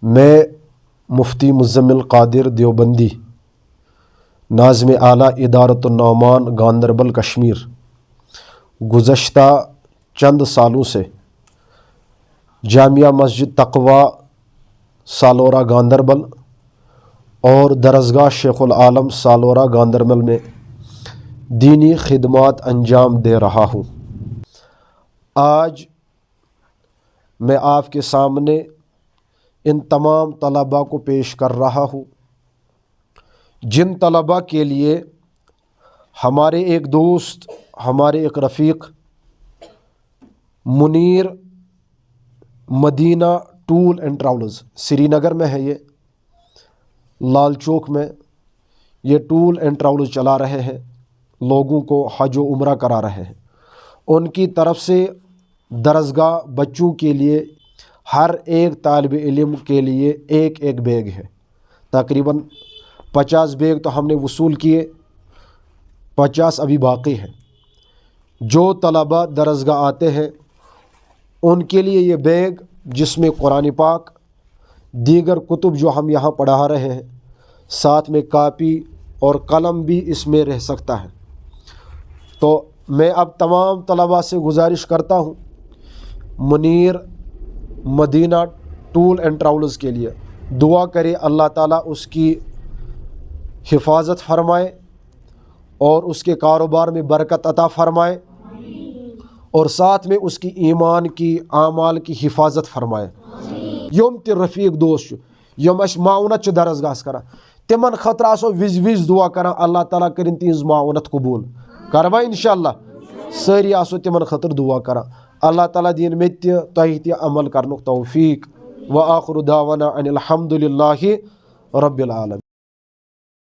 میں مفتی مزمل قادر دیوبندی ناظم اعلیٰ ادارۃ النعمان گاندربل کشمیر گزشتہ چند سالوں سے جامعہ مسجد تقویٰ سالورہ گاندربل اور درسگاہ شیخ العالم سالورہ گاندربل میں دینی خدمات انجام دے رہا ہوں۔ آج میں آپ کے سامنے ان تمام طلباء کو پیش کر رہا ہوں جن طلباء کے لیے ہمارے ایک دوست، ہمارے ایک رفیق منیر مدینہ ٹور اینڈ ٹریولز سری نگر میں ہے، یہ لال چوک میں یہ ٹور اینڈ ٹریولز چلا رہے ہیں، لوگوں کو حج و عمرہ کرا رہے ہیں۔ ان کی طرف سے درسگاہ بچوں کے لیے ہر ایک طالب علم کے لیے ایک بیگ ہے، تقریباً 50 بیگ تو ہم نے وصول کیے، 50 ابھی باقی ہیں۔ جو طلباء درسگاہ آتے ہیں ان کے لیے یہ بیگ جس میں قرآن پاک، دیگر کتب جو ہم یہاں پڑھا رہے ہیں، ساتھ میں کاپی اور قلم بھی اس میں رہ سکتا ہے۔ تو میں اب تمام طلباء سے گزارش کرتا ہوں منیر مدینہ ٹور اینڈ ٹریولز کے لیے دعا کرے، اللہ تعالیٰ اس کی حفاظت فرمائے اور اس کے کاروبار میں برکت عطا فرمائے اور ساتھ میں اس کی ایمان کی اعمال کی حفاظت فرمائے۔ یم تہ رفیق دوست یم اس معاونت درسگاہس کران تمن خطر آسو وز دعا کران، اللہ تعالیٰ کرن تہذ معاونت قبول کروا انشاءاللہ، ساری آسو تمن خطر دعا کران، اللہ تعالیٰ دین مے تہ تۄہہِ تہ عمل کرنُک توفیق۔ وآخر دعوانا ان الحمد للہ رب العالمین۔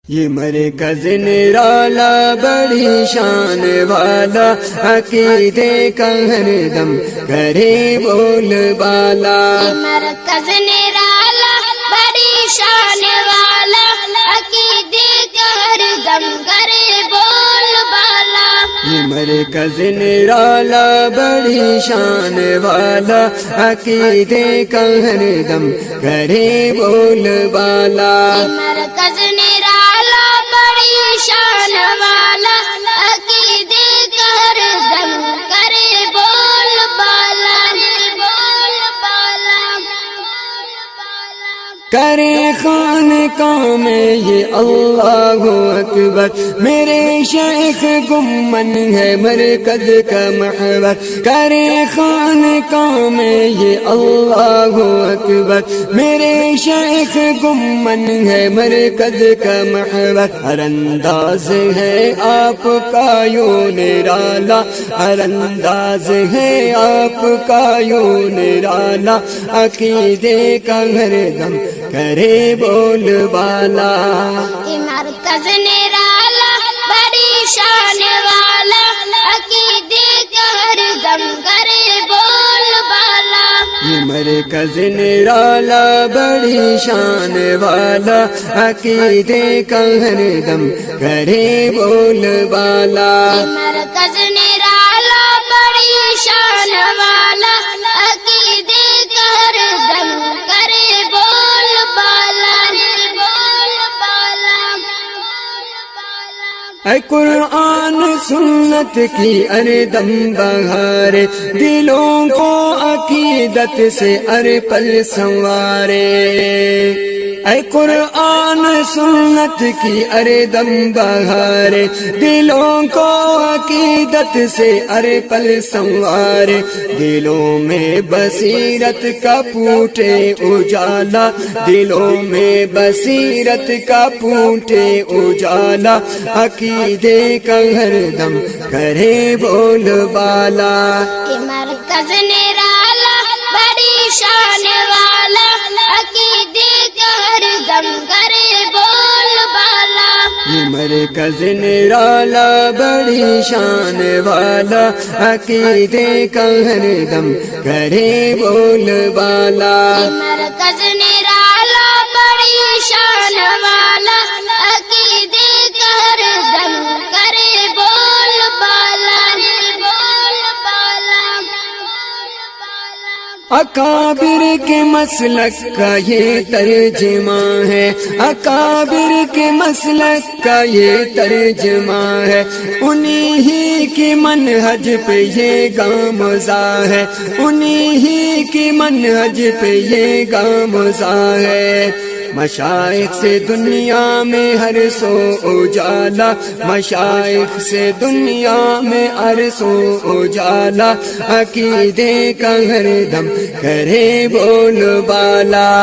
یہ مرکز نرالا بڑی شان والا، عقیدے کا ہر دم کرے بول بالا۔ یہ مرکز نرالا بڑی شان والا، عقیدے کا ہر دم کرے بول بالا۔ یہ مرکز نرالا بڑی شان والا، عقیدے کا ہر دم کرے بول بالا۔ یہ مرکز نرالا بڑی شان والا، عقیدے کا ہر دم کرے بول بالا، بول بالا۔ کرے خانقاہ میں یہ اللہ اکبر، میرے شیخ گمن ہے مرکز کا محور۔ کرے خانقاہ میں یہ اللہ اکبر، میرے شیخ گمن ہے مرکز کا محور۔ ہر انداز ہے آپ کا یوں نرالا، ہر انداز ہے آپ کا یوں نرالا، عقیدے کا ہر دم کرے بول بالا۔ یہ مرکز نرالا بڑی شان والا، عقیدے کا ہر دم کرے بول بالا۔ یہ مرکز نرالا بڑی شان والا، عقیدے کا ہر دم کرے بول بالا۔ یہ مرکز نرالا بڑی شان والا، عقیدے کا ہر دم کرے بول بالا، بول بالا۔ اے قرآن سنت کی اردم بہارے، دلوں کو عقیدت سے ارپل سنوارے۔ اے قرآن سنت کی اردم بہارے، دلوں کو عقیدت سے ارپل سنوارے۔ دلوں میں بصیرت کا پھوٹے اجالا، دلوں میں بصیرت کا پھوٹے اجالا، عقیدے کا ہر دم کرے بول بالا۔ یہ مرکز نرالا بڑی شان والا، عقیدے کا ہر دم کرے بول بالا۔ یہ مرکز نرالا بڑی شان والا، عقیدے کا ہر دم کرے بول بالا۔ یہ مرکز نرالا بڑی شان والا، عقیدے کا ہر دم کرے بول بالا، بول بالا۔ اکابر کے مسلک کا یہ ترجمہ ہے، اکابر کے مسلک کا یہ ترجمہ ہے، انہی ہی کی منہج پہ یہ گامزہ ہے، انہی ہی کی منہج پہ یہ گامزہ ہے۔ مشائخ سے دنیا میں ہر سو اجالا، مشائخ سے دنیا میں ہر سو اجالا، عقیدے کا ہر دم کرے بول بالا۔